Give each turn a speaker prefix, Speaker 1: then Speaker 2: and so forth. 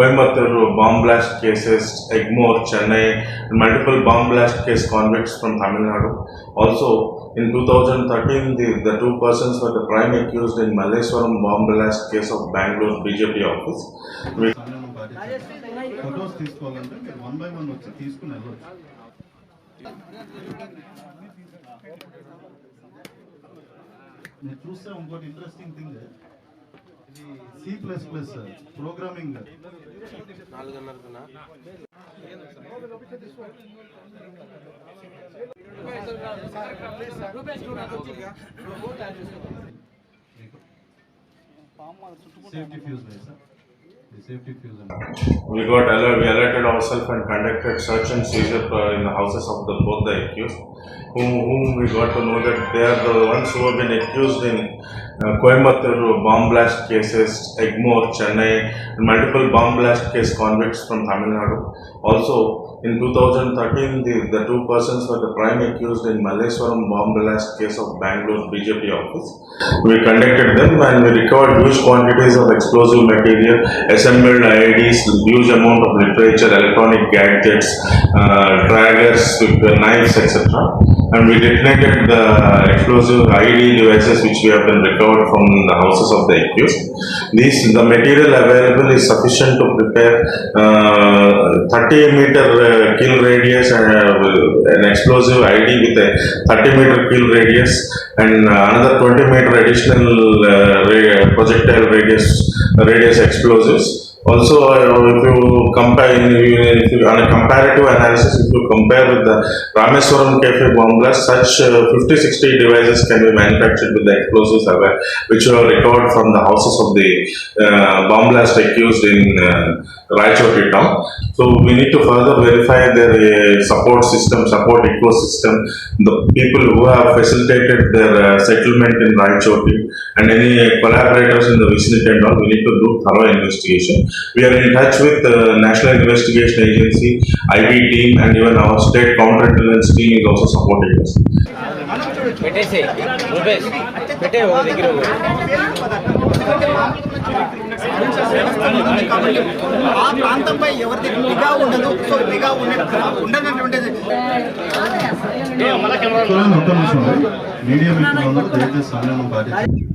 Speaker 1: Coimbatore bomb blast cases, Egmore, Chennai, and multiple bomb blast case convicts from Tamil Nadu. Also, in 2013, the two persons were the prime accused in Malleswaram bomb blast case of Bangalore BJP office.
Speaker 2: Photos తీసుకోవాలంటే మీరు 1 by 1 వచ్చి తీసుకుని వెళ్ళొచ్చు. నేను చూస్తే ఇంకోటి interesting thing ఇది C++ programming
Speaker 3: 4:30
Speaker 2: safety fuse sir.
Speaker 1: We alerted ourselves and conducted search and seizure in the houses of both the accused, whom we got to know that they are the ones who have been accused in Coimbatore bomb blast cases, Egmore, Chennai, and multiple bomb blast case convicts from Tamil Nadu. Also, in 2013, the two persons were the prime accused in Malleswaram bomb blast case of Bangalore BJP office. We conducted them and we recovered huge quantities of explosive material, assembled IEDs, huge amount of literature, electronic gadgets, draggers with knives, etc. And we detonated the explosive IED devices which we have been recovered from the houses of the accused. The material available is sufficient to prepare 30-meter kill radius and an explosive IED with a 30-meter kill radius and another 20-meter additional projectile radius explosives. Also, if you compare, on a comparative analysis, if you compare with the Rameswaram Cafe bomb blast, such 50-60 devices can be manufactured with the explosives which were recovered from the houses of the bomb blast accused in Raichoti town. So we need to further verify their support ecosystem, the people who have facilitated their settlement in Raichoti and any collaborators in the vicinity and all. We need to do thorough investigation. We are in touch with the National Investigation Agency, IB team, and even our state counterintelligence team is also supporting us.
Speaker 4: ఆ ప్రాంతంపై ఎవరిది నిఘా ఉండదు. So నిఘా ఉండనటువంటిది
Speaker 2: media మిత్రులు దయచేసి సమయం పాటించండి.